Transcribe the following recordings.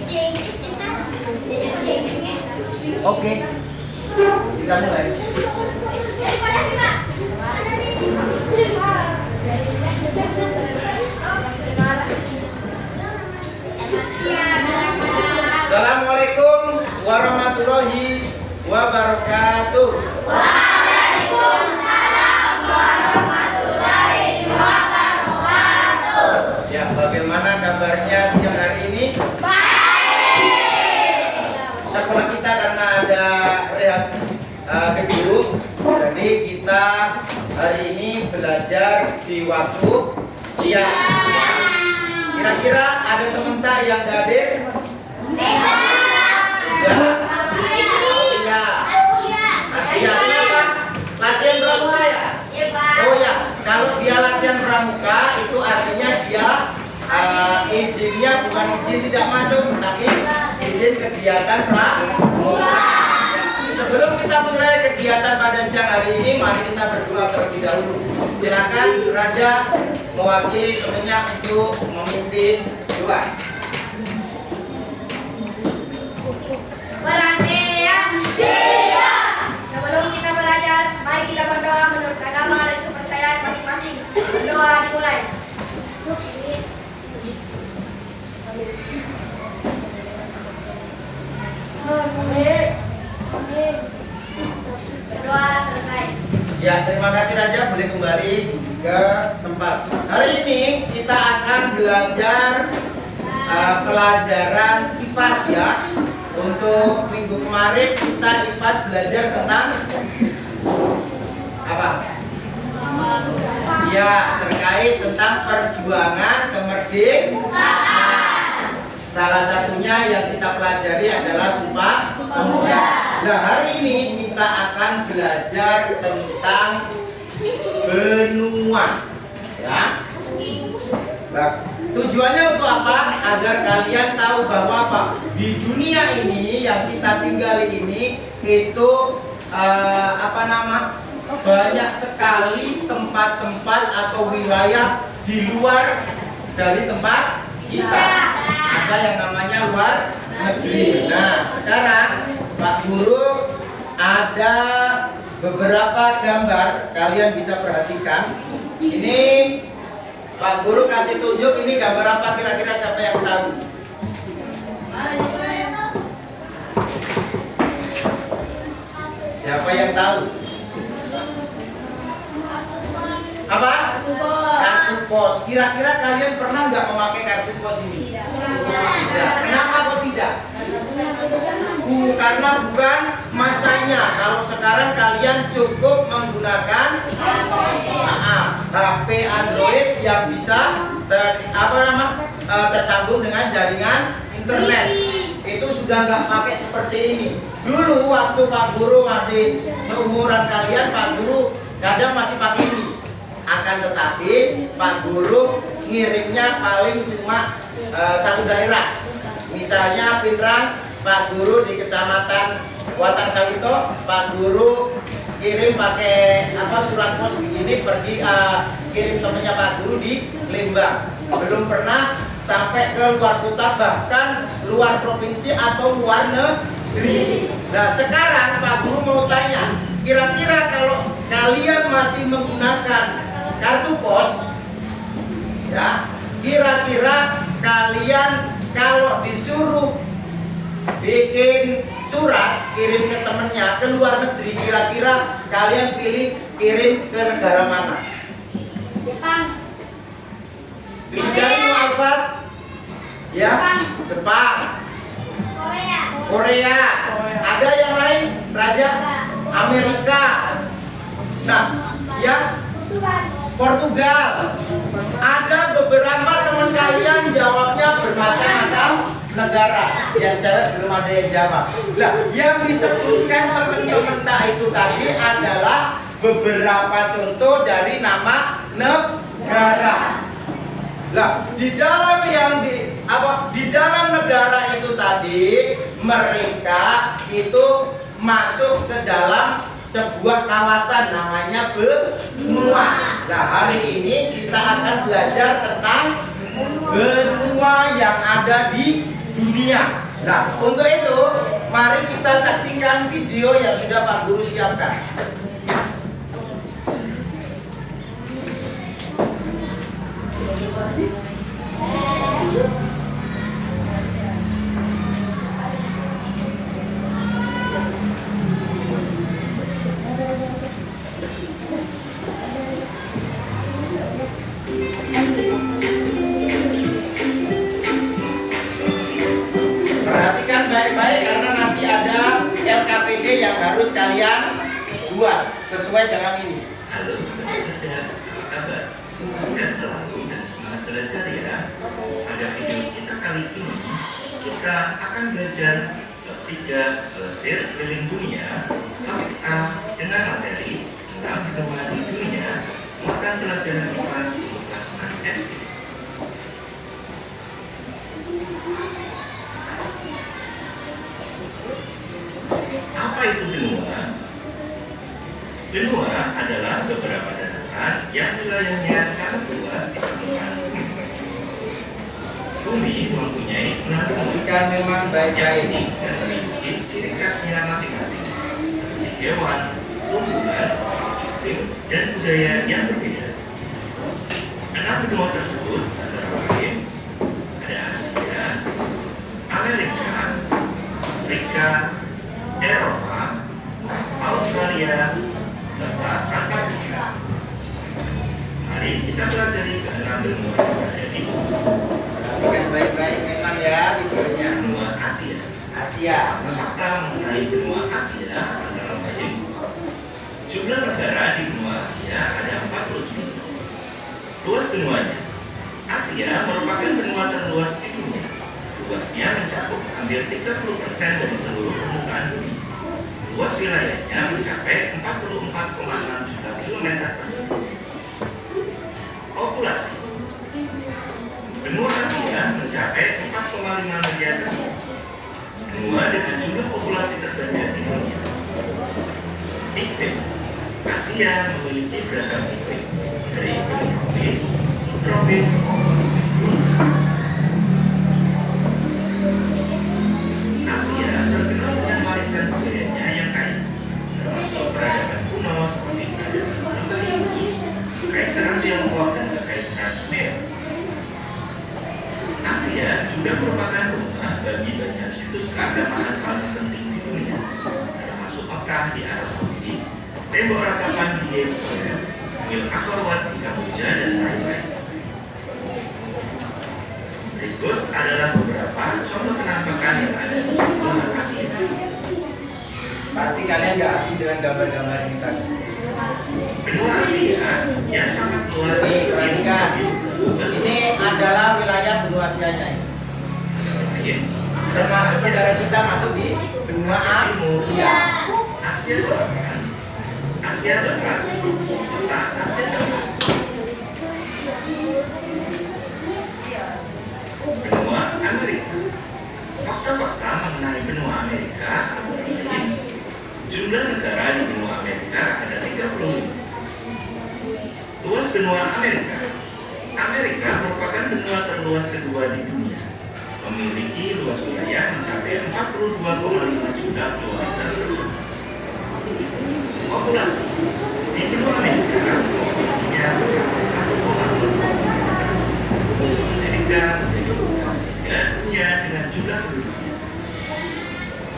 Oke, kita mulai. Assalamualaikum warahmatullahi wabarakatuh. Waalaikumsalam warahmatullahi wabarakatuh. Ya, bagaimana kabarnya siang hari ini? Baik. Sekolah kita karena ada rehat gedung, jadi kita hari ini belajar di waktu siang. Kira-kira ada teman tak yang hadir? Reza. Reza? Iya. Asia. Kenapa? Latihan pramuka ya? Iya, Pak. Oh ya, kalau dia latihan pramuka itu artinya dia izinnya bukan izin tidak masuk, tapi izin kegiatan pramuka. Sebelum kita mulai kegiatan pada siang hari ini, mari kita berdoa terlebih dahulu. Silakan Raja mewakili temannya untuk memimpin doa. Perhatian, siap. Sebelum kita belajar, mari kita berdoa menurut agama dan kepercayaan masing-masing. Berdoa dimulai. Berdoa selesai. Ya, terima kasih Raja, boleh kembali ke tempat. Hari ini kita akan belajar pelajaran IPAS ya. Untuk minggu kemarin kita IPAS belajar tentang apa? Ya, terkait tentang perjuangan kemerdekaan. Salah satunya yang kita pelajari adalah Sumpah Pemuda. Nah, hari ini kita akan belajar tentang benua. Ya. Nah, tujuannya untuk apa? Agar kalian tahu bahwa apa? Di dunia ini yang kita tinggali ini itu banyak sekali tempat-tempat atau wilayah di luar dari tempat kita. Ada yang namanya luar negeri. Nah, sekarang Pak Guru ada beberapa gambar, kalian bisa perhatikan. Ini Pak Guru kasih tunjuk, ini gambar apa kira-kira, siapa yang tahu? Siapa yang tahu? Apa? Kartu pos. Kira-kira kalian pernah nggak memakai kartu pos ini? Tidak. Kenapa kok tidak? Karena bukan masanya. Kalau sekarang kalian cukup menggunakan HP Android yang bisa tersambung dengan jaringan internet. Itu sudah nggak pakai seperti ini. Dulu waktu Pak Guru masih seumuran kalian, Pak Guru kadang masih pakai ini. Akan tetapi Pak Guru ngirimnya paling cuma satu daerah. Misalnya Pinrang, Pak Guru di Kecamatan Watang Sawito, Pak Guru kirim pakai surat pos begini, pergi kirim temannya Pak Guru di Lembang. Belum pernah sampai ke luar kota, bahkan luar provinsi atau luar negeri. Nah, sekarang Pak Guru mau tanya, kira-kira kalau kalian masih menggunakan kartu pos, ya, kira-kira kalian kalau disuruh bikin surat kirim ke temennya ke luar negeri, kira-kira kalian pilih kirim ke negara mana? Jepang. Dijari Alfat? Ya, Jepang. Korea. Ada yang lain? Raja? Amerika. Nah, ya, Portugal. Ada beberapa teman kalian jawabnya bermacam-macam negara. Yang cewek belum ada yang jawab. Nah, yang disebutkan teman-teman itu tadi adalah beberapa contoh dari nama negara. Nah, di dalam negara itu tadi mereka itu masuk ke dalam sebuah kawasan namanya benua. Nah, hari ini kita akan belajar tentang benua yang ada di dunia. Nah, untuk itu mari kita saksikan video yang sudah Pak Guru siapkan. Perhatikan baik-baik karena nanti ada LKPD yang harus kalian buat sesuai dengan ini. Halo, sobat cerdas, apa kabar? Sehat selalu dan semangat belajar ya. Pada video kita kali ini, kita akan belajar bab 3 Plesir keliling dunia, topik A dengan materi tentang benua di dunia, muatan pelajaran IPA untuk kelas 6 SD. Apa itu benua? Benua adalah beberapa daratan yang wilayahnya sangat luas di permukaan bumi. Bumi mempunyai 6 Perhatikan memang yang baik-baik. unik dan memiliki ciri khasnya masing-masing, seperti hewan, tumbuhan, iklim, dan budaya yang berbeda. 6 benua tersebut antara lain ada Asia, Amerika, Afrika, Eropa, Australia, serta Antartika. Mari kita pelajari ke-6 benua yang ada di bumi. Perhatikan baik-baik memang ya videonya. Benua Asia. Asia. Fakta mengenai benua Asia antara lain jumlah negara di benua Asia ada 49. Luas benuanya. Asia merupakan benua terluas di dunia. Luasnya mencakup hampir 30% dari seluruh permukaan bumi. Luas wilayahnya mencapai 44,6 juta kilometer persegi. Populasi. Benua Asia mencapai 4,5 miliar jiwa. Benua dengan jumlah populasi terbanyak di dunia. Iklim. Asia memiliki beragam iklim, dari iklim tropis, subtropis, Asia terkenal dengan warisan budayanya yang kaya, termasuk peradaban kuno seperti peradaban lembah Indus, Kekaisaran Tiongkok, dan Kekaisaran Khmer. Asia juga merupakan rumah bagi banyak situs keagamaan paling penting di dunia, termasuk Mekah di Arab Saudi, tembok ratapan di Yerusalem, Kuil Angkor Wat di Kamboja, dan lain-lain. Berikut adalah beberapa contoh penampakan yang ada di benua Asia. Pasti kalian gak asing dengan gambar-gambar ini tadi. Benua Asia yang sangat luas Nih, perhatikan. Ini adalah wilayah benua Asianya ini. lain Termasuk negara kita masuk di benua Asia. Asia Selatan, Asia Barat, serta Asia Tengah. Benua Amerika. Fakta-fakta mengenai benua Amerika antara lain jumlah negara di benua Amerika ada 35. Luas benua Amerika. Amerika merupakan benua terluas kedua di dunia, memiliki luas wilayah mencapai 42,5 juta kilometer persegi. Populasi di benua Amerika populasinya mencapai 1,2. Amerika menjadi urutan ketiga dunia dengan jumlah penduduknya.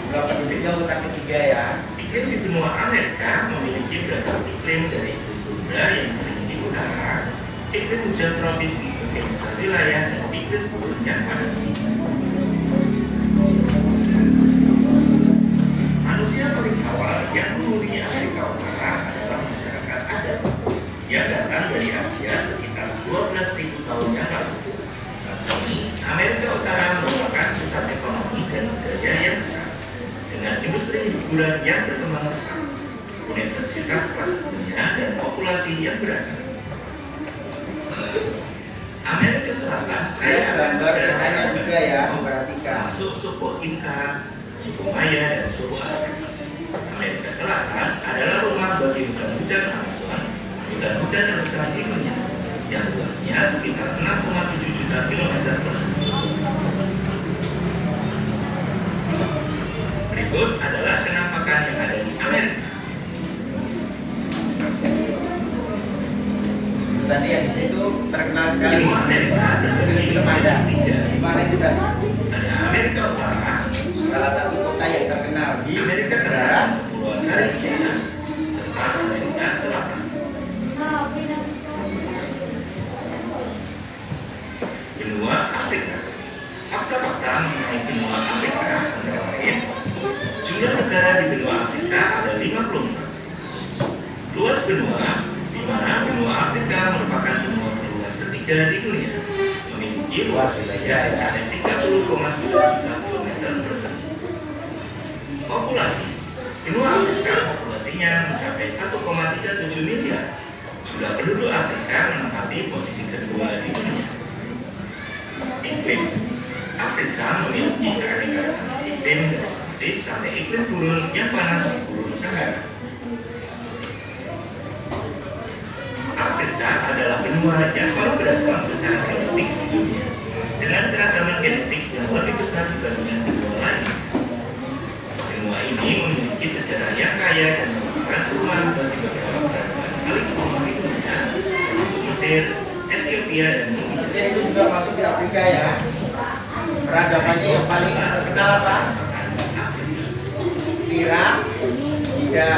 Jumlah penduduknya urutan ketiga ya. Iklim di benua Amerika memiliki beragam iklim dari iklim tundra yang kering di utara, iklim hujan tropis di sebagian besar wilayah, dan iklim gurun yang panas. Manusia paling awal yang menghuni Amerika Utara adalah masyarakat adat yang datang dari Asia sekitar 12.000 tahun yang lalu. Saat ini, Amerika Utara merupakan pusat ekonomi dan budaya yang besar, dengan industri hiburan yang berkembang pesat, universitas kelas dunia, dan populasi yang beragam. Amerika Selatan kaya Lihat akan gambar sejarah petanya juga ya, agama, perhatikan. termasuk suku Inka, suku Maya, dan suku Aztec. Amerika Selatan adalah rumah bagi hutan-hujan Amazon, hutan hujan terbesar di dunia, yang luasnya sekitar 6,7 juta kilometer persegi. Berikut adalah kenampakan yang ada di Amerika. Tadi yang di situ terkenal sekali. Benua Amerika terbagi Film ada. menjadi tiga. Di mana itu tadi? Ada Amerika Utara, Salah satu kota yang terkenal di Amerika Tenggara, Pulau Karibia, serta Amerika Selatan. Benua Afrika. Fakta-fakta mengenai benua Afrika antara lain, jumlah negara di benua Afrika ada 56. Luas benua, di mana benua Afrika merupakan benua terluas ketiga di dunia, memiliki luas wilayah mencapai 30,9 juta kilometer persegi. Populasi benua Afrika populasinya mencapai 1,37 miliar. Jumlah penduduk Afrika menempati posisi kedua di dunia. Iklim Afrika memiliki keanekaragaman iklim dari tropis sampai iklim gurun yang panas di gurun Sahara. Afrika adalah benua yang paling beragam secara genetik di dunia, dengan keragaman genetik yang lebih besar dibandingkan benua lain. Benua ini memiliki sejarah yang kaya dan merupakan rumah bagi beberapa peradaban paling kuno di dunia, termasuk Mesir, Ethiopia, dan Indonesia. Mesir itu juga masuk di Afrika ya. Peradabannya yang paling terkenal apa? Piramida.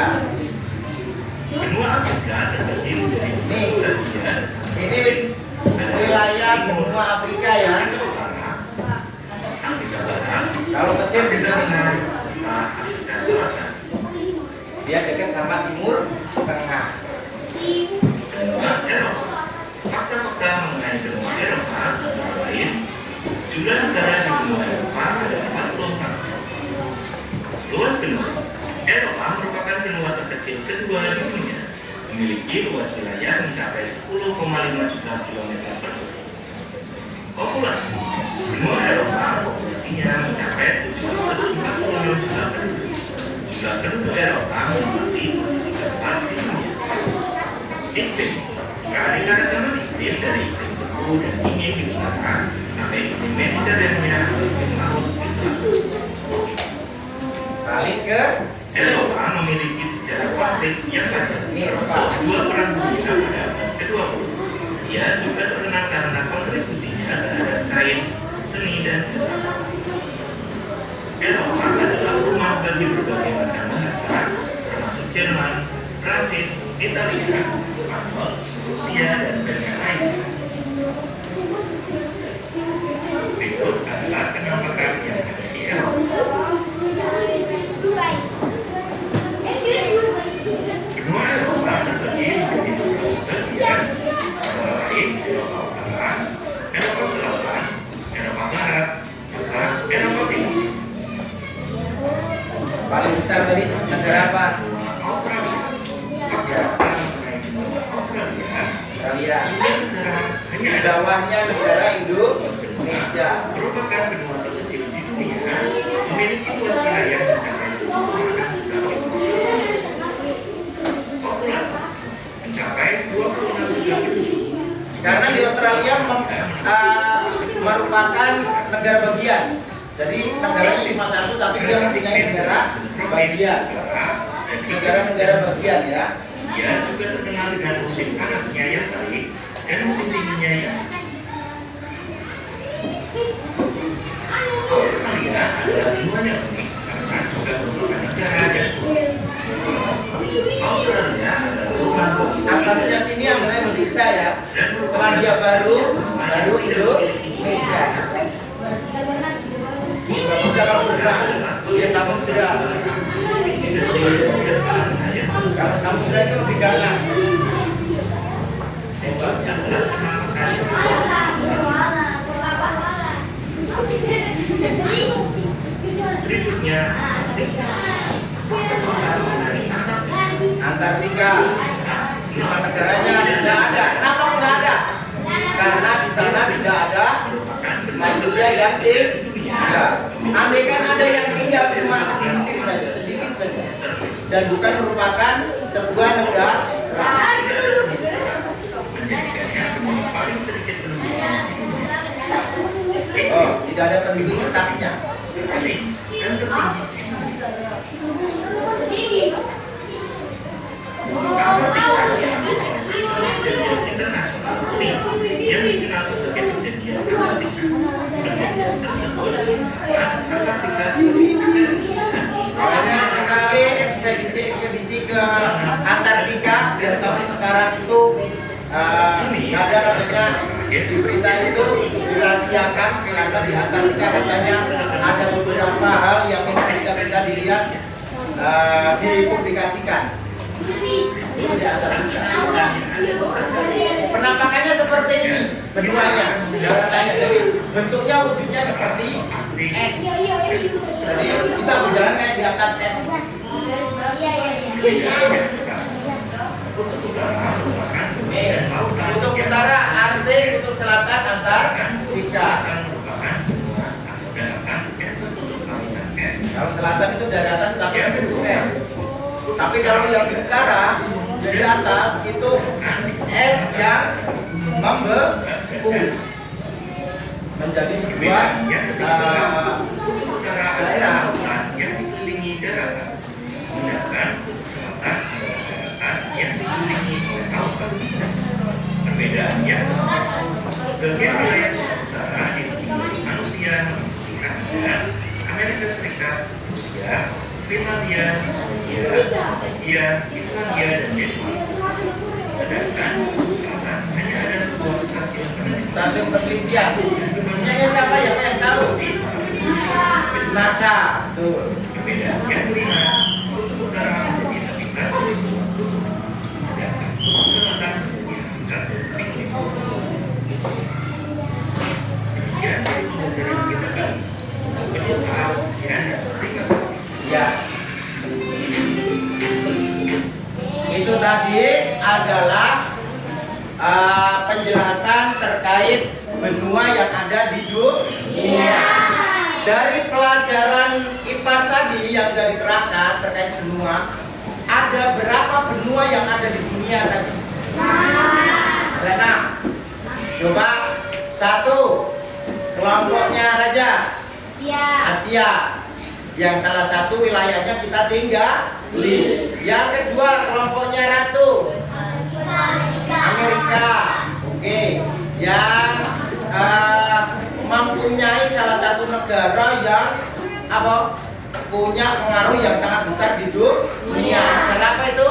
Benua Afrika terbagi menjadi dua bagian. Ini wilayah benua Afrika ya. Afrika Barat, Kalau Mesir di Afrika sini Tengah, serta Afrika Selatan. dia dekat sama Timur Tengah. Benua Eropa. Fakta-fakta mengenai benua Eropa antara lain, jumlah negara di benua Eropa ada 44. Luas benua Eropa merupakan benua terkecil kedua di dunia, memiliki luas wilayah mencapai 10,5 juta kilometer persegi. Populasi benua Eropa populasinya mencapai 746 juta penduduk. Jumlah penduduk Eropa menempati posisi keempat di dunia. Iklim keanekaragaman iklim dari iklim beku dan dingin di utara sampai iklim Mediterania atau iklim laut di selatan. Balik ke Eropa memiliki sejarah konflik yang panjang, termasuk dua perang dunia pada abad ke-20. Ia juga terkenal karena kontribusinya terhadap sains, seni, dan filsafat. Eropa adalah rumah bagi berbagai macam bahasa, termasuk Jerman, Prancis, Italia, Spanyol, Rusia, dan banyak lainnya. Berikut adalah penampakan yang ada di Eropa. Benua Eropa terbagi menjadi beberapa bagian, antara lain Eropa Utara, Eropa Selatan, Eropa Barat, serta Eropa Timur. paling besar tadi negara apa? Benua Australia. Fakta mengenai benua Australia, Australia. jumlah negara hanya Di ada bawahnya negara luas benua Indonesia. merupakan benua terkecil di dunia, memiliki luas wilayah mencapai 7,6 juta kilometer. Populasi mencapai 26 juta penduduk. Karena di Australia merupakan negara bagian. Jadi negaranya cuma satu tapi dia mempunyai negara bagian. Negara-negara bagian ya. Ia juga terkenal dengan musim panasnya yang terik dan musim dinginnya yang sejuk. Australia adalah benua yang unik karena juga merupakan negara dan pulau. Australia adalah rumah bagi Atasnya sini yang Indonesia ya. dan merupakan Selandia Baru, baru Indonesia. Indonesia. Nggak bisa kamu bergerak. Dia samudra. Kalau samudra itu lebih ganas. Berikutnya, Antartika. Cuma negaranya tidak ada. Kenapa kok nggak ada? Karena di sana tidak ada manusia yang tinggal. Andai kan ada yang tinggal cuma sedikit saja, dan bukan merupakan sebuah negara. menjadikannya benua paling sedikit penduduknya di dunia. Oh, tidak ada penduduk tetapnya. Paling dan tertinggi di dunia. di berita itu dirahasiakan karena di Antartika katanya ada beberapa hal yang memang tidak bisa dilihat dipublikasikan. Itu di Antartika. Penampakannya seperti ini, benuanya, daratannya, jadi bentuknya wujudnya seperti es. Jadi kita berjalan kayak di atas es. Kutub utara, Arktik, kutub selatan, Antartika. Kalau selatan itu daratan tapi bentuk es. Tapi kalau yang di utara, di atas itu es yang membeku menjadi sebuah daerah yang dikelilingi daratan, sedangkan kutub selatan adalah daratan yang dikelilingi oleh lautan. Perbedaannya, sebagian wilayah kutub utara dikelilingi manusia memiliki Kanada, Amerika Serikat, Rusia, Finlandia, Swedia, Norwegia, Islandia, dan Denmark. Sedangkan kutub selatan hanya ada sebuah stasiun penelitian. Punyanya siapa ya? Apa yang tahu? NASA. Betul. Perbedaan yang kelima, kutub utara menjadi habitat dari dua kutub, sedangkan kutub selatan menjadi habitat dari iklim. Demikian dari pembelajaran kita kali. Berdoa sekian dan terima kasih. Ya. Itu tadi adalah penjelasan terkait benua yang ada di dunia. Dari pelajaran IPAS tadi yang sudah diterangkan terkait benua, ada berapa benua yang ada di dunia tadi? Ada 6. Coba 1, kelompoknya Raja. Asia. Yang salah satu wilayahnya kita tinggali. Yang kedua kelompoknya Ratu. Amerika. Oke. Yang mempunyai salah satu negara yang punya pengaruh yang sangat besar di dunia. Kenapa itu?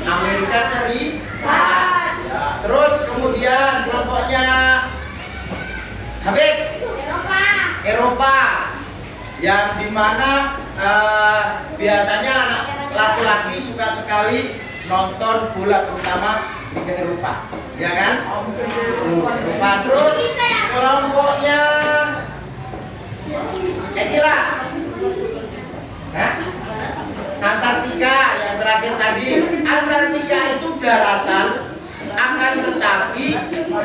Amerika Serikat. Ya. Terus kemudian kelompoknya Habib. Eropa. Yang dimana biasanya anak laki-laki suka sekali nonton bola, terutama Liga Eropa, ya kan? Eropa. Terus kelompoknya Etila, Antartika yang terakhir tadi. Antartika itu daratan, akan tetapi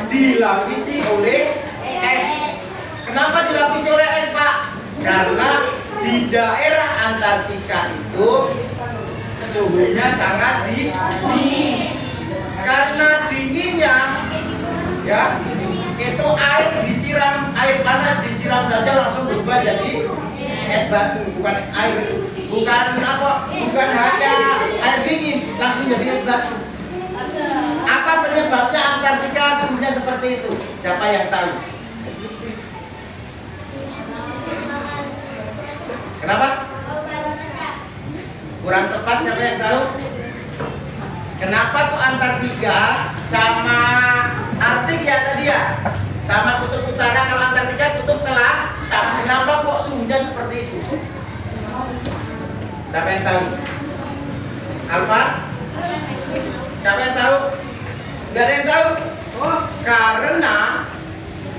dilapisi oleh es. Kenapa dilapisi oleh es, Pak? Karena di daerah Antartika itu suhunya sangat dingin. Karena dinginnya, ya, itu air disiram, air panas disiram saja langsung berubah jadi es batu, bukan air, bukan hanya air dingin, langsung jadi es batu. Apa penyebabnya Antartika suhunya seperti itu? Siapa yang tahu? Kenapa? Kurang tepat, siapa yang tahu? Kenapa kok Antartika sama Arktik ya tadi ya? Sama kutub utara, kalau Antartika kutub selatan. Kenapa kok suhunya seperti itu? Siapa yang tahu? Alfa? Siapa yang tahu? Gak ada yang tahu? Karena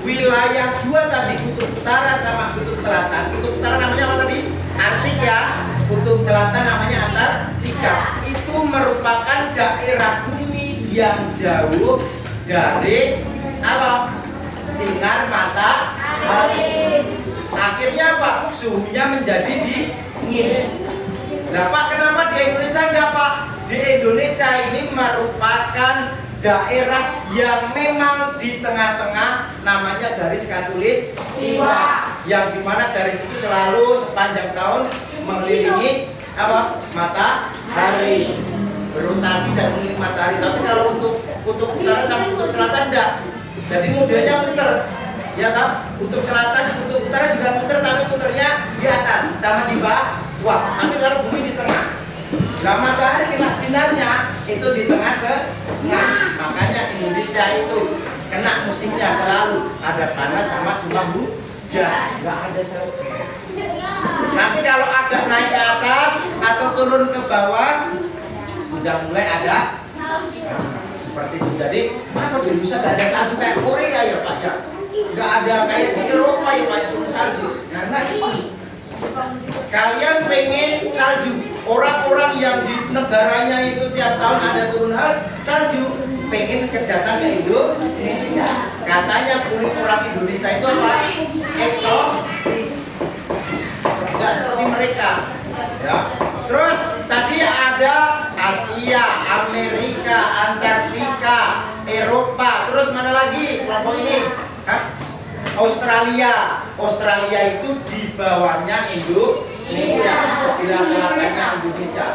wilayah dua tadi, kutub utara sama kutub selatan. Kutub utara namanya apa tadi? Arktik ya. Kutub selatan namanya Antartika. Itu merupakan daerah bumi yang jauh dari sinar matahari. Akhirnya apa? Suhunya menjadi dingin. Nah Pak, kenapa di Indonesia enggak Pak? Di Indonesia ini merupakan daerah yang memang di tengah-tengah, namanya garis khatulistiwa, yang dimana garis itu selalu sepanjang tahun mengelilingi matahari, berotasi dan mengelilingi matahari. Tapi kalau untuk kutub utara sama kutub selatan enggak. Jadi modelnya muter, ya kan? Kutub selatan, kutub utara juga muter, tapi muternya di atas sama di bawah. Tapi kalau bumi di tengah. Nah, matahari kena sinarnya itu di tengah ke tengah. Makanya Indonesia Indonesia itu kena musimnya selalu ada panas sama cuma hujan, nggak ada salju. Nanti kalau agak naik ke atas atau turun ke bawah sudah mulai ada seperti itu. Jadi masa di Indonesia nggak ada salju kayak Korea ya Pak ya? Nggak ada kayak di Eropa ya Pak turun salju. Karena itu kalian pengen salju. Orang-orang yang di negaranya itu tiap tahun ada turun salju, pengen datang ke Indonesia. Katanya kulit orang Indonesia itu apa? Eksotis. Nggak seperti mereka. Ya. Terus tadi ada Asia, Amerika, Antartika, Eropa. Terus mana lagi kelompok ini? Hah? Australia. Australia itu di bawahnya Indonesia, sebelah selatannya Indonesia.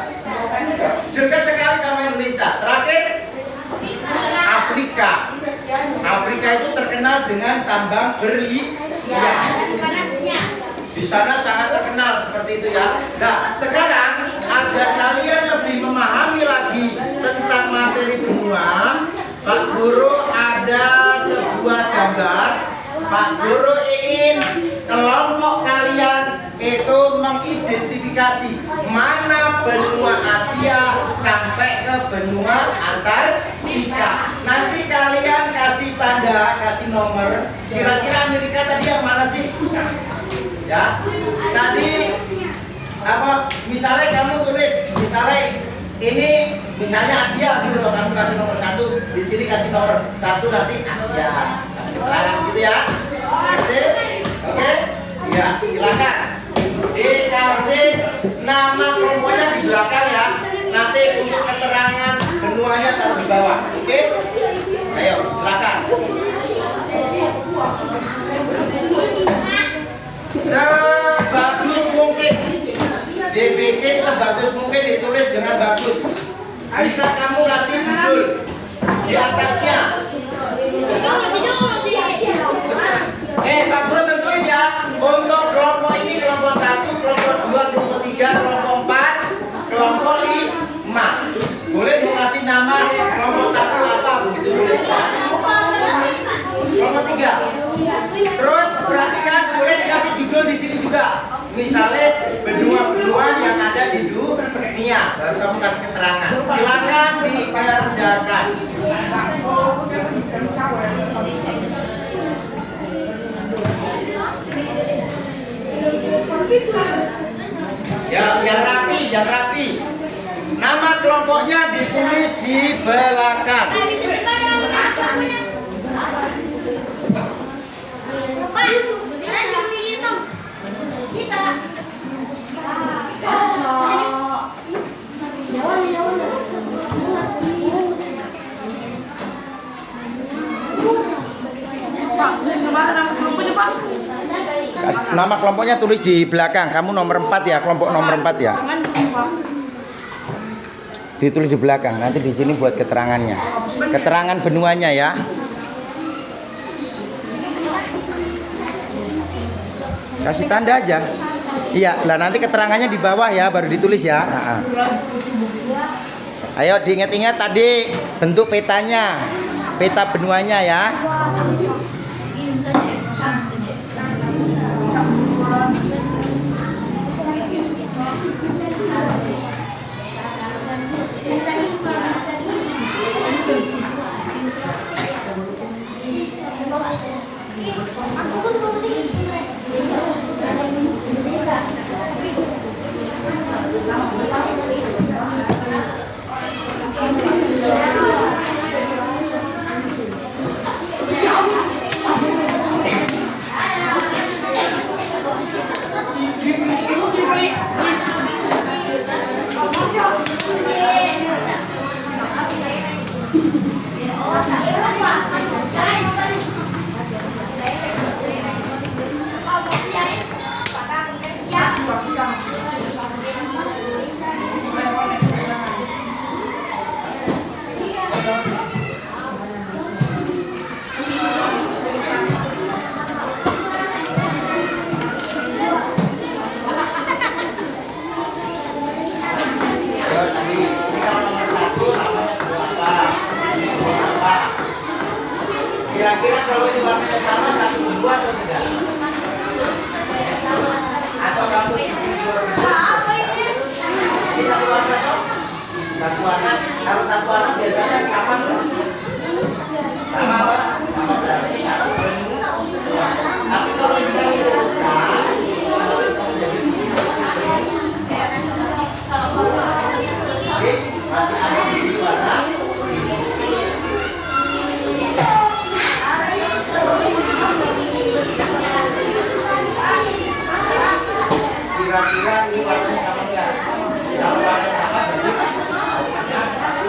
Dekat sekali sama Indonesia. Terakhir Afrika. Afrika itu terkenal dengan tambang berlian. Di sana sangat terkenal seperti itu ya. Nah, sekarang agar kalian lebih memahami lagi tentang materi benua, Pak Guru ada sebuah gambar. Pak Guru ingin kelompok kalian itu mengidentifikasi mana benua Asia sampai ke benua Antartika. Nanti kalian kasih tanda, kasih nomor. Kira-kira Amerika tadi yang mana sih? Ya, tadi apa? Misalnya kamu tulis, misalnya ini misalnya Asia gitu loh, kamu kasih nomor 1, di sini kasih nomor 1 nanti Asia, kasih keterangan gitu ya. Oke? Ya, silakan. Dikasih nama kelompoknya di belakang ya. Nanti untuk keterangan benuanya taruh di bawah. Oke? Ayo, silakan. Sebagus mungkin dibikin, sebagus mungkin ditulis dengan bagus. Bisa kamu kasih judul di atasnya. Pak Guru tentuin ya, untuk kelompok ini kelompok 1, kelompok 2, kelompok 3, kelompok 4, kelompok 5. Boleh mau kasih nama kelompok 1 apa begitu boleh. Kelompok 3. Terus perhatikan boleh dikasih judul di sini juga. Misalnya benua-benua yang ada di dunia, baru kamu kasih keterangan. Silakan dikerjakan. Ya, yang rapi, yang rapi. Nama kelompoknya ditulis di belakang. Nama kelompoknya tulis di belakang. Kamu nomor 4 ya, kelompok nomor 4 ya. Ditulis di belakang. Nanti di sini buat keterangannya. Keterangan benuanya ya. Kasih tanda aja. Iya, lah nanti keterangannya di bawah ya, baru ditulis ya. Ayo diingat-ingat tadi bentuk petanya, peta benuanya ya. kamu bikin suara ini satu warna toh? Satu warna. Kalau satu warna biasanya sama nggak? Sama apa? Sama berarti satu benua. Tapi kalau ini kamu teruskan, otomatis kamu jadi oke, masih ada di sini warna. Kira-kira ini warnanya sama enggak? Kalau warnanya sama berarti warnanya satu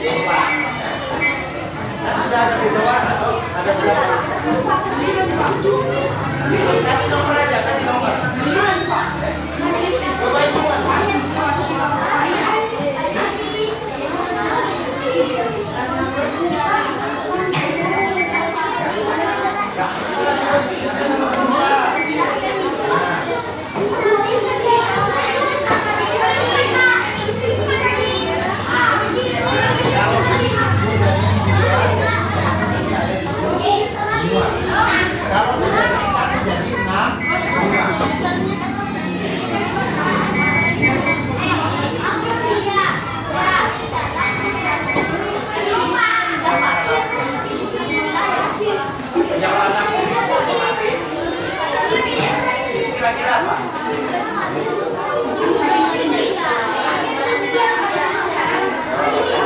empat. Kan sudah ada beda warna toh? Ada berapa? Kasih nomor aja, kasih nomor. Coba hitungan. Kalau menjadi satu jadi 6. Yang warna kuning otomatis kira-kira apa?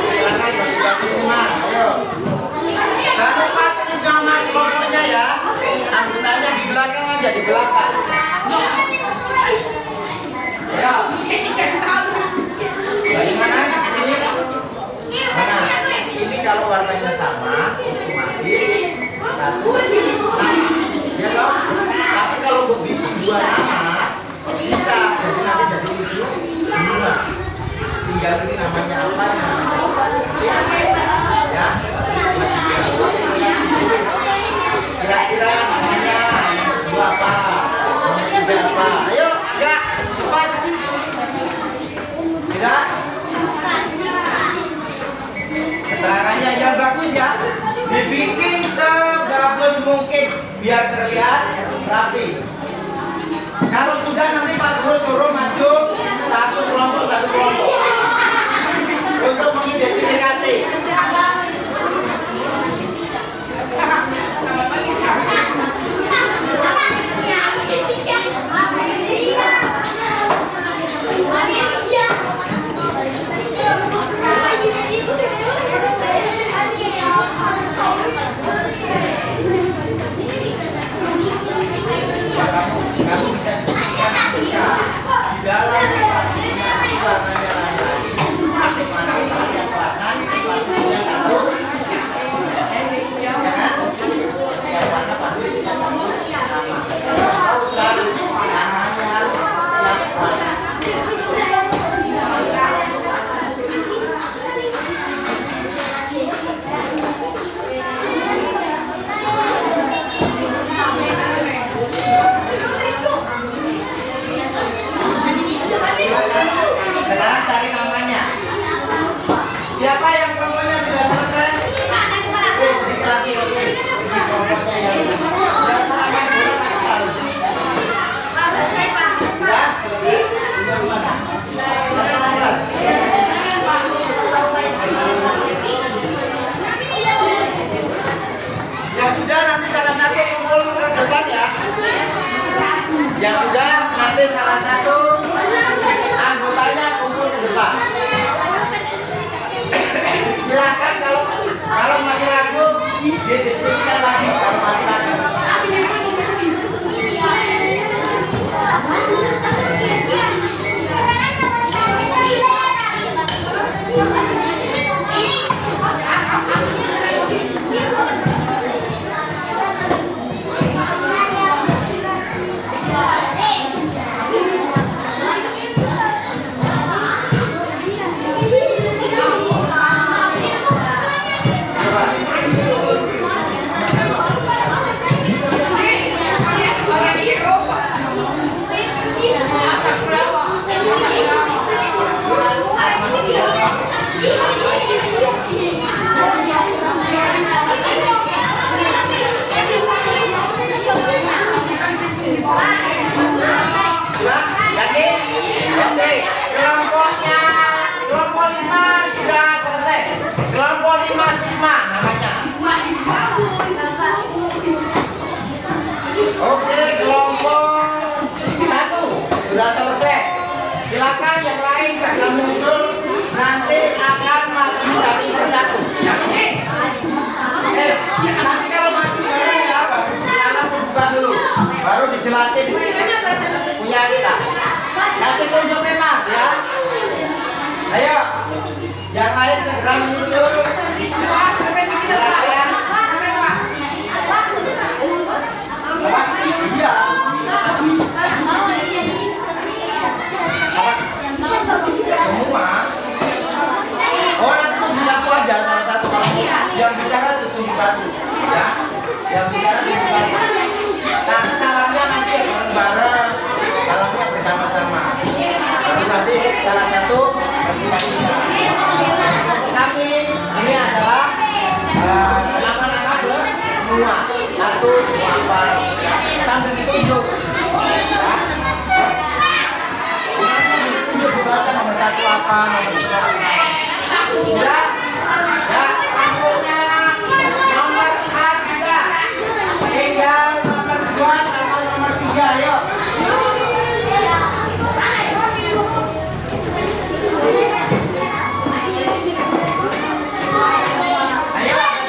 Silakan bagi semua, ayo. Jangan lupa tulis nama kelompoknya ya. Anggotanya di belakang aja, di belakang. Ya. Bagaimana di sini? Mana? Ini kalau warnanya sama, otomatis satu nama. Ya toh? Tapi kalau begitu dua nama bisa jadi nanti jadi 7 dua. Tinggal ini namanya apa? Ya. Kira-kira namanya yang kedua apa? Yang ketiga apa? Ayo agak cepat. Tidak? Keterangannya yang bagus ya. Dibikin sebagus mungkin biar terlihat rapi. Kalau sudah nanti Pak Guru suruh maju satu kelompok untuk mengidentifikasi. Kamu bisa disebutkan di dalam warnanya lain. Bagaimana setiap warnanya satu? Ya kan? Setiap warna pasti punya satu nama. Tahu kan namanya yang warna. Sekarang cari namanya. Siapa yang kelompoknya sudah selesai? Sedikit lagi, oke. Ini kelompoknya yang sudah selama bola kan? Sudah selesai? Sudah mana? Sudah selesai? Yang sudah nanti salah satu kumpul ke depan ya. Yang sudah nanti salah satu anggotanya kumpul ke depan. Silakan kalau masih ragu didiskusikan lagi kalau masih ragu. Wah, Sigma namanya. Oke, kelompok 1 sudah selesai. Silakan yang lain segera menyusul. Nanti akan maju satu persatu. Nanti kalau maju bareng ya, baru sana membuka dulu, baru dijelasin punya kita. Kasih tunjuk memang ya. Ayo, yang lain segera menyusul. Silakan. Iya. Semua. Oh, nanti tunjuk satu aja, salah satu. Kalau yang bicara tunjuk satu, ya. Yang bicara tunjuk satu. Tapi salamnya nanti ya bareng-bareng, salamnya bersama-sama. Terus nanti salah satu kasih kasihnya. Kami ini adalah nama-nama semua. Satu dua apa? Sambil ditunjuk. Ya. Tunjuk dibaca nomor 1 apa, nomor 2 apa. Ya, ya, sampulnya nomor A sudah. Tinggal nomor 2 sama nomor 3, ayo. Ayo,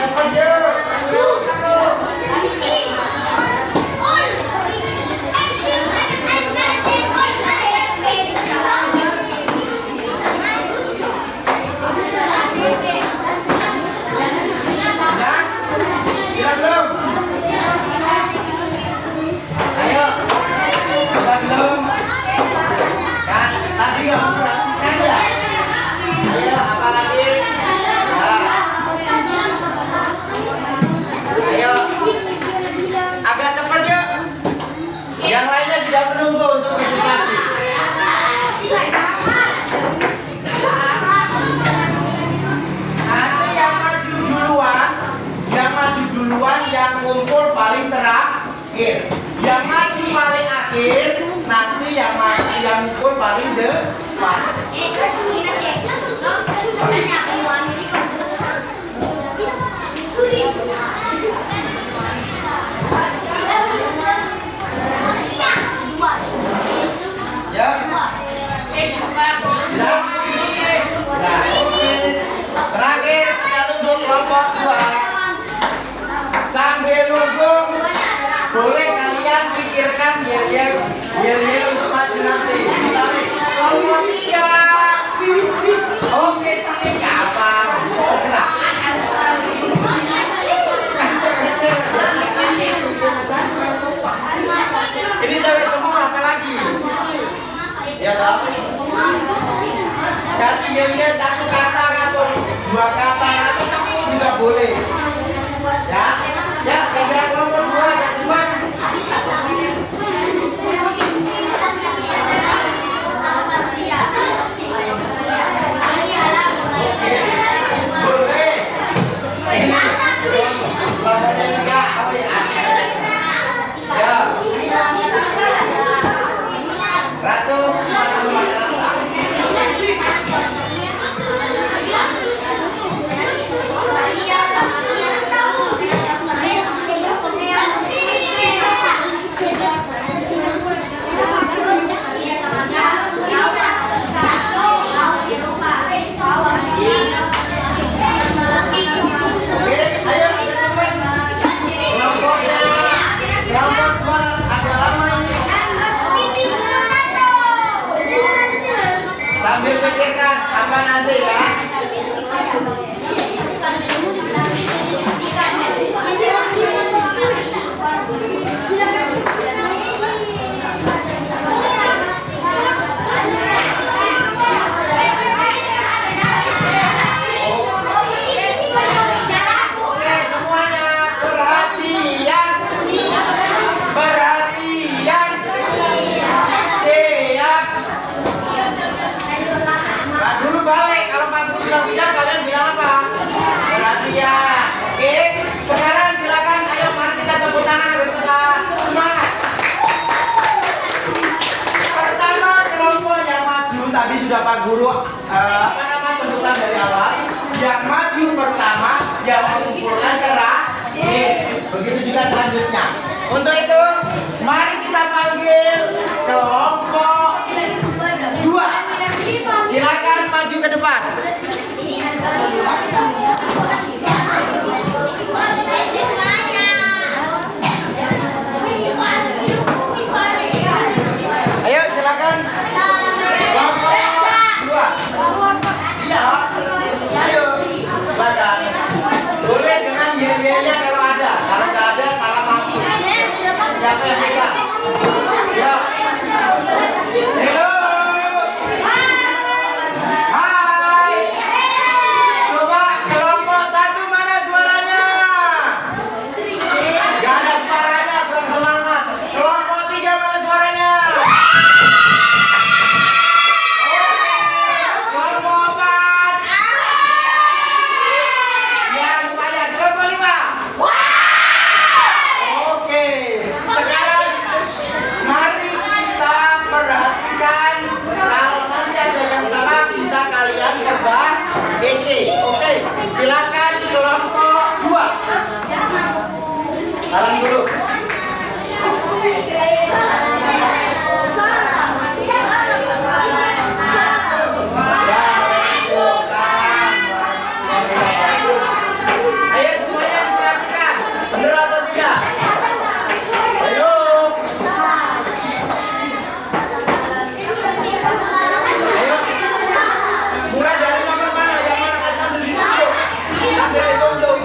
cepat yuk. Yang lainnya sudah menunggu untuk presentasi. Nanti yang maju duluan, yang kumpul paling terakhir. Yang maju paling akhir, nanti yang kumpul paling depan. Ya. Terakhir kita tunggu kelompok 2. Sambil nunggu, boleh kalian pikirkan yel-yel untuk maju nanti. Misalnya kelompok 3. Oke, sini siapa? Terserah. Ini cewek semua, apa lagi? Ya toh? Kasih dia satu kata atau 2 kata atau kamu juga boleh. Ya, ya, tiga kelompok 2 cepat. Boleh. Ini bahannya enggak, apa ya asik. Ya. Ratu, sambil pikirkan apa nanti ya. Oke, semuanya perhatian. Perhatian. Siap. Pak Guru balik, kalau Pak Guru bilang siap, kalian bilang apa? Perhatian. Oke, sekarang silakan, ayo mari kita tepuk tangan bersama. Semangat. Pertama kelompok yang maju tadi sudah Pak Guru tentukan dari awal. yang maju pertama yang mengumpulkan terakhir. Begitu juga selanjutnya. Untuk itu, mari kita panggil kelompok 2. Silakan maju ke depan. Ayo silakan. Kelompok 2. Iya. Ayo. Silakan. Boleh dengan yel-yelnya kalau ada. Kalau nggak ada salah maksud. Siapa yang pegang? Ya. Hello. Hai. Coba kelompok 1 mana suaranya? Gak ada suaranya, kurang semangat. Kelompok 3 mana suaranya? Kelompok 4. Ya lumayan. Kelompok 5. Oke. Sekarang mari kita perhatikan. Kalau nanti ada yang salah bisa kalian perbaiki. Oke. Silakan kelompok 2. Salam dulu. Ayo semuanya diperhatikan. Benar atau tidak? Ayo. Ayo. Mulai dari nomor mana? Yang mana nggak sambil ditunjuk? Sambil ditunjuk.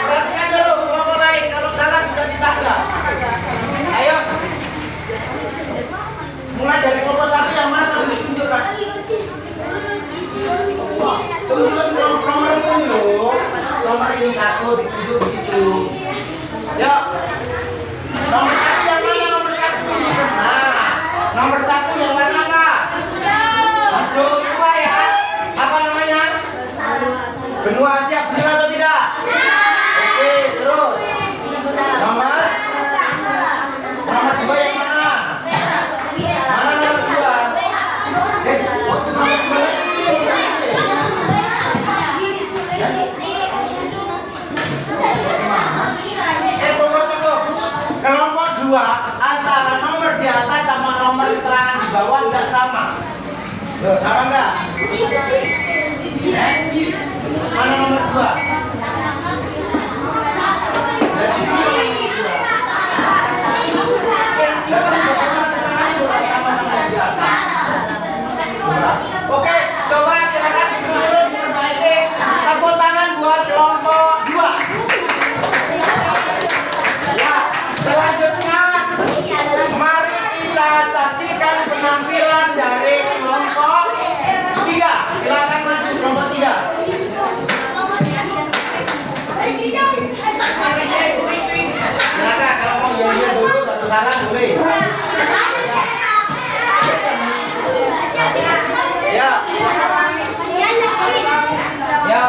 Perhatikan dulu kelompok lain. Kalau salah bisa disanggah. Ayo. Mulai dari kelompok 1 yang mana sambil ditunjuk, Pak? Tunjuk nomor ini loh. Nomor ini 1 ditunjuk begitu. Yuk. Nomor 1 yang mana? Nomor 1 tunjukkan. Nah, nomor 1 yang mana, Pak? Hijau 2 ya. Apa namanya? Benua Asia, benar atau tidak? Oke, terus. Nomor 2 yang mana? Mana nomor 2? Tunggu. Kelompok 2 antara nomor di atas sama nomor keterangan di bawah tidak sama. Loh, sama enggak? Mana nomor 2? Oke, coba silakan dulu memperbaiki. Tepuk tangan buat kelompok 2. Ya, selanjutnya mari kita saksikan penampilan dari kelompok 3. Silakan maju kelompok 3. Silakan kalau mau janjian dulu batu salam boleh. Ya. Ya.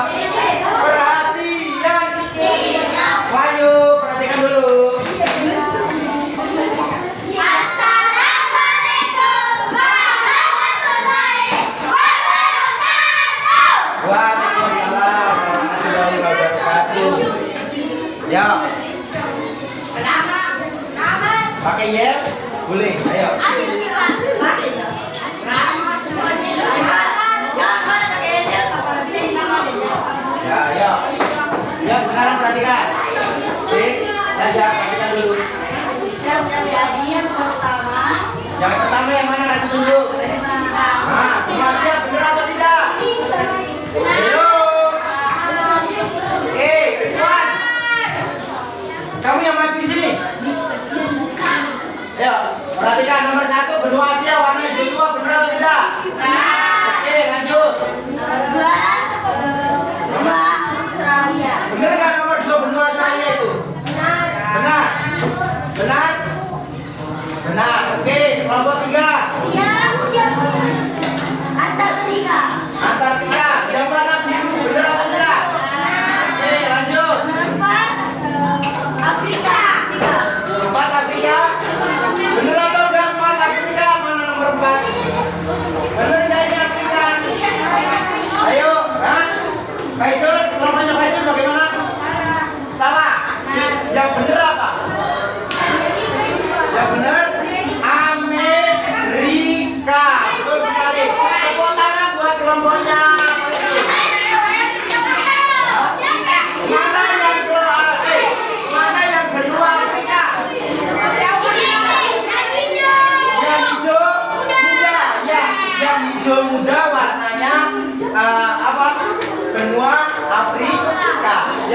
Perhatian. Ayo, perhatikan dulu. Waalaikumsalam warahmatullahi wabarakatuh. Ya. Pakai yel? Boleh, ayo. Ya, ayo. Ya, sekarang perhatikan. Oke, saja perhatikan dulu. Yang pertama yang mana kasih tunjuk? Nah, siap benar atau tidak? Ayo. Oke, Ridwan. Kamu yang maju di sini. Ayo, perhatikan nomor 1 benua Asia warna hijau 2 benar atau tidak? Oke, lanjut. Benar nggak nomor 2 benua Australia itu? Benar. Benar? Benar. Oke, kelompok 3. Antartika. Yang warna biru benar atau tidak? Oke, lanjut. 4 Afrika. Benar atau enggak 4 Afrika? Mana nomor 4? Benar nggak ini Afrika?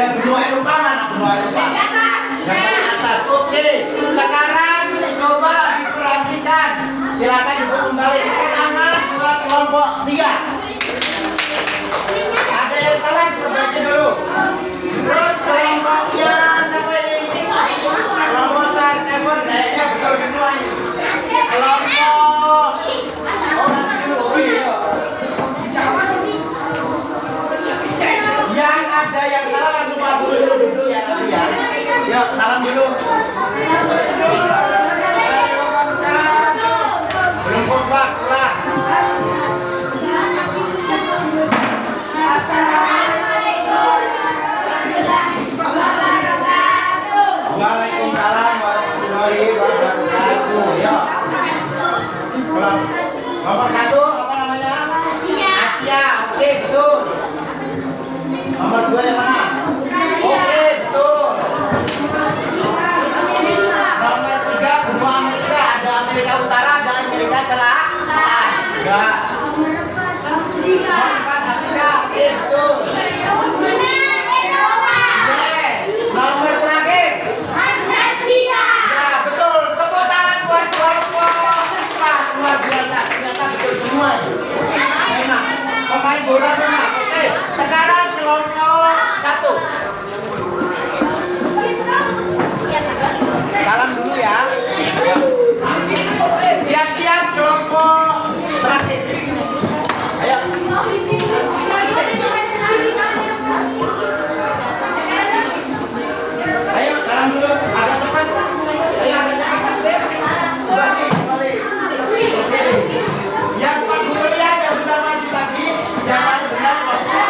Ya, benua Eropa mana benua Eropa? Yang paling atas. Oke. Sekarang coba diperhatikan. Silakan ibu kembali ke pertama dua kelompok 3. Ada yang salah diperbaiki dulu. Terus kelompoknya siapa ini? Kelompok Star Seven kayaknya betul semua ini. Kelompok nanti dulu. Oke, yuk. Yang ada yang salah langsung Pak Guru dulu ya nanti ya. Yuk, salam dulu. Belum kompak, pulang. Waalaikumsalam warahmatullahi wabarakatuh. Yuk. Nomor 1 apa namanya? Asia. Oke, betul. Nomor 2 yang mana? Oke, betul. Nomor 3 benua Amerika. Ada Amerika Utara, ada Amerika Selatan. Enggak. Nomor 4 Afrika. Oke, betul. Yes. Nomor terakhir. Ya, betul. Tepuk tangan buat kelompok 4. Luar biasa. Ternyata betul semua. Memang pemain bola memang. Oke, sekarang kelompok 1. Salam dulu ya. Siap-siap kelompok terakhir. Ayo. Ayo, salam dulu. Agak cepat. Ayo, agak cepat. Kembali. Oke. Yang Pak Guru lihat yang sudah maju tadi, yang paling benar kelompok.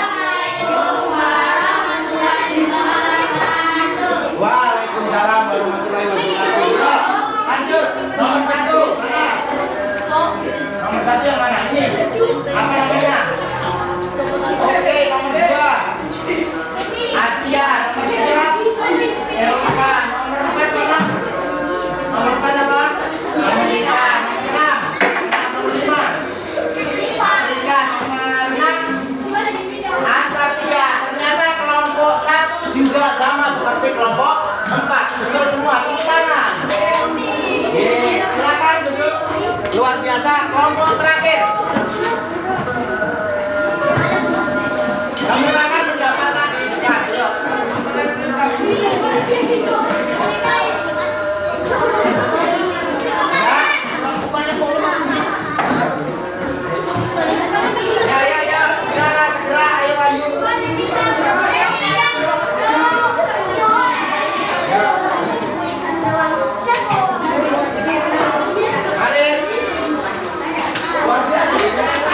Waalaikumsalam warahmatullahi wabarakatuh. Lanjut, nomor 1 mana? Nomor 1 yang mana? Ini apa namanya? Oke, nomor 2 Asia, nomor 3 Eropa, nomor 4 mana? Nomor 4 apa? Amerika, nomor 6 nomor 5 Amerika, nomor 6 Antartika. Ternyata kelompok 1 juga sama seperti kelompok 4. Betul semua, tepuk tangan. Silakan duduk. Luar biasa. Kelompok terakhir. Kamu akan mendapatkan di depan. Yuk. Ya. Segera. Ayo, ayo. Hadir. Luar biasa.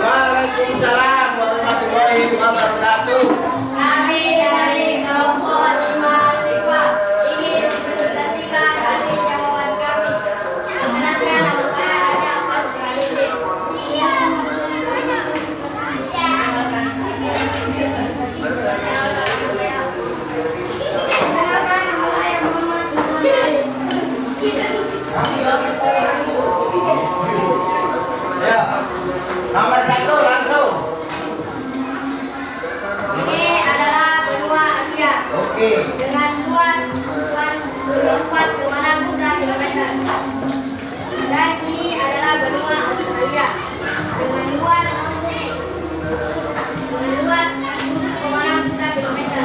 Waalaikumsalam warahmatullahi wabarakatuh. Kami dari kelompok 5 siswa ingin mempresentasikan hasil jawaban kami. Perkenalkan, nama saya Raja Fathulidin. Perkenalkan, nama saya Muhammad Muhammad. Ya. Nomor 1 langsung. Ini adalah benua Asia. Oke. Dengan luas 24,6 kilometer. Dan ini adalah benua Australia dengan luas 7,6 kilometer.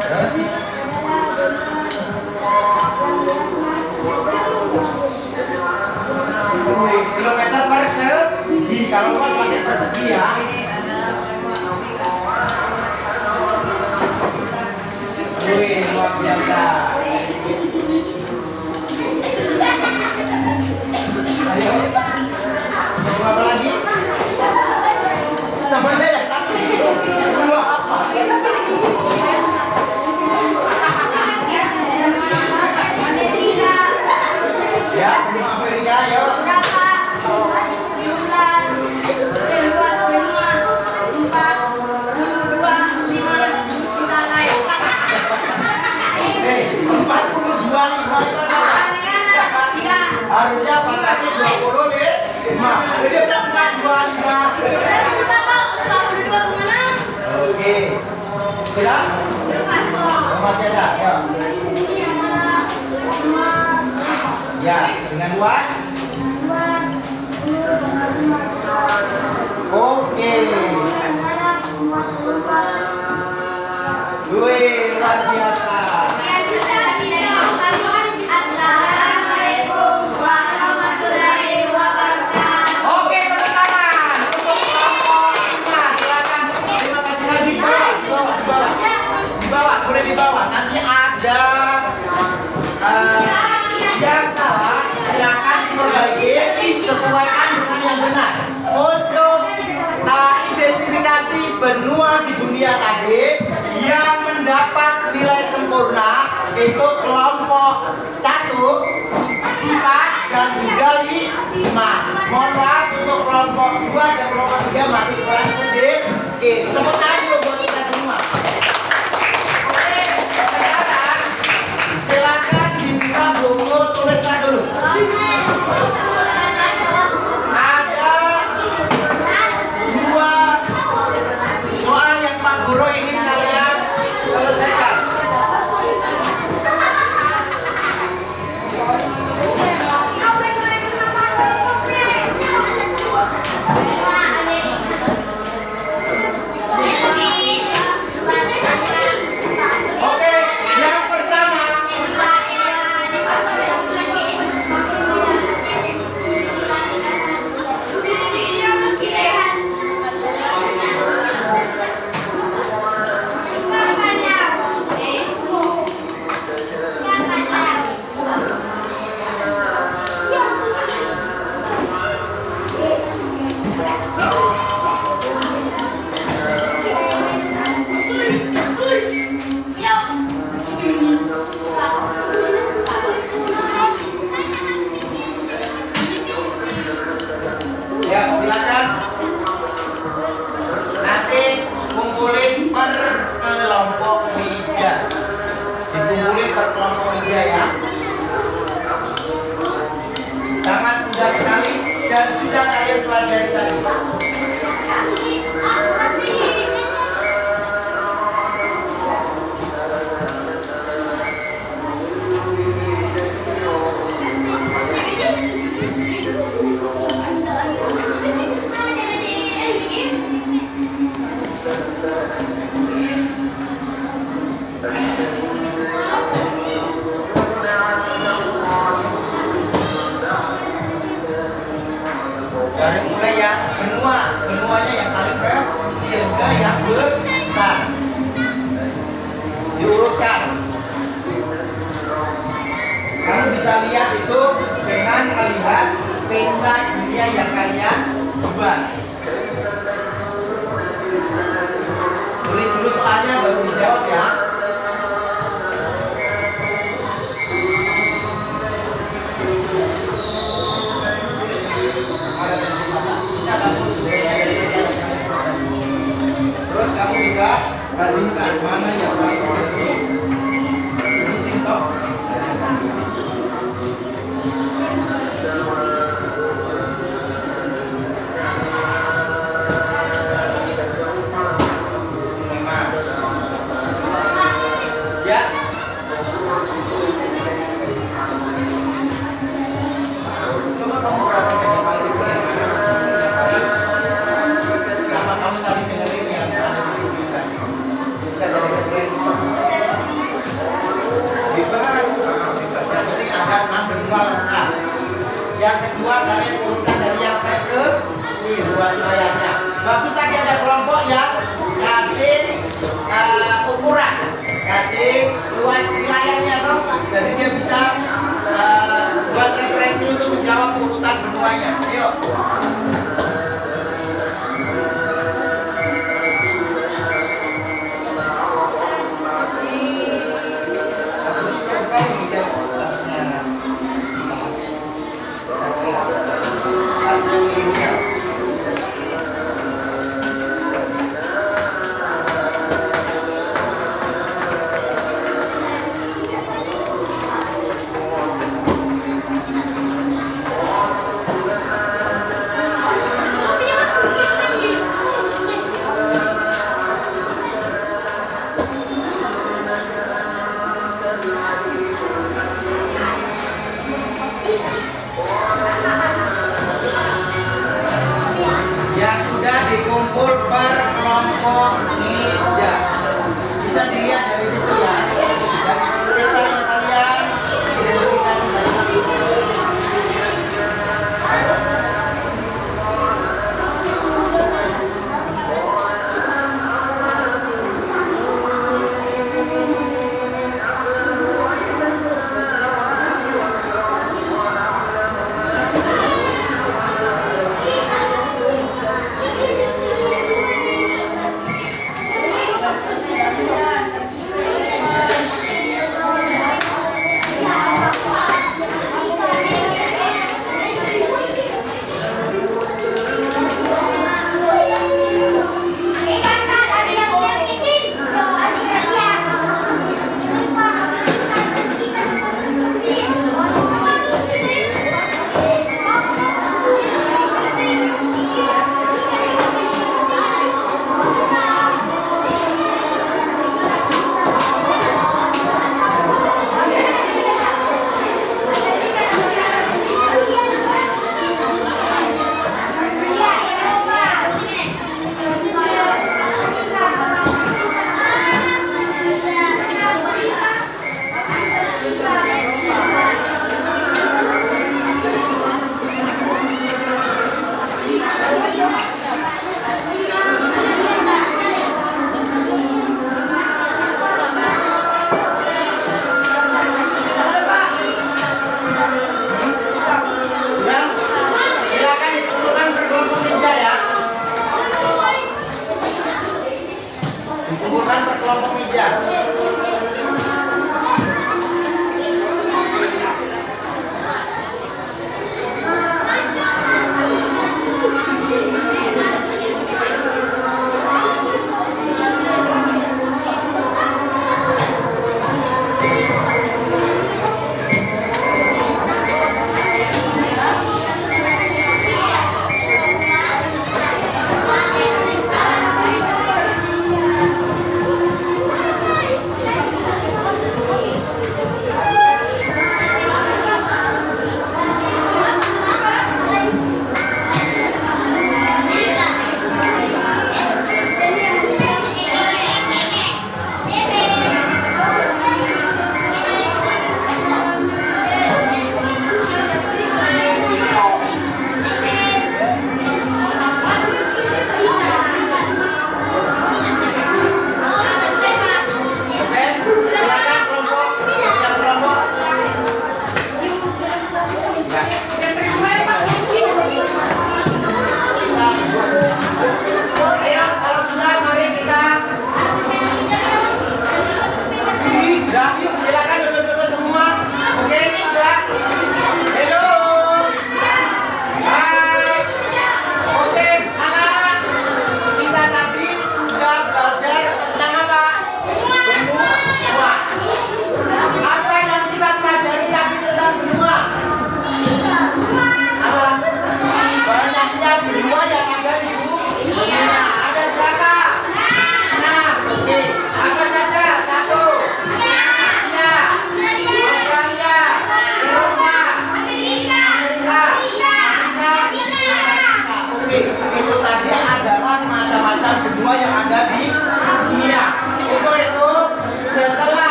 Terus? Kilometer persegi. Kalau pas pakai persegi ya. Wih, luar biasa. Ayo. Mau apa lagi? Namanya ya satu. Dua apa? Ya, benua Amerika, yuk. Harusnya pangkatnya 25. Jadi udah 25. Berarti Bapak 22 kemana? Oke. Sudah? Masih ada? Ya. Ya, dengan luas. Oke. Wih, luar biasa. Assalamualaikum warahmatullahi wabarakatuh. Oke, tepuk tangan untuk kelompok 5. Silakan. Terima kasih lagi. Di bawah, boleh di bawah. Nanti ada yang salah, silakan diperbaiki, sesuaikan dengan yang benar. Untuk identifikasi benua di dunia tadi yang mendapat nilai sempurna itu kelompok 1, 4 dan juga 5. Mohon maaf untuk kelompok 2 dan kelompok 3 masih kurang sedikit. Oke, tepuk tangan dulu buat kita semua. Oke, sekarang silakan dibuka buku tuliskan dulu. Ada 2 soal yang Pak Guru ingin kalian selesaikan. Oke, yang pertama ya, silakan. Nanti kumpulin per kelompok meja. Dikumpulin per kelompok meja ya. Sangat mudah sekali dan sudah kalian pelajari tadi. Dari mulai yang benuanya yang paling kecil ke yang besar, diurutkan. Kamu bisa lihat itu dengan melihat peta dunia yang kalian buat. Tulis dulu soalnya baru dijawab ya. Bisa kamu sebenarnya dari peta yang kalian buat. Terus kamu bisa bandingkan mana yang paling penting. TikTok. Ya. Coba kamu perhatikan yang paling kecil yang mana, sama kamu tadi dengerin yang ada di video tadi. Bisa jadi referensi. Bebas. Yang penting ada 6 benua lengkap. Yang kedua kalian urutkan dari yang terkecil luas wilayahnya. Bagus tadi ada kelompok yang kasih ukuran, kasih luas wilayahnya toh. Jadi dia bisa buat referensi untuk menjawab urutan benuanya. Ayo. Aku suka sekali dia tasnya. Tasnya milenial.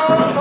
Assalamualaikum.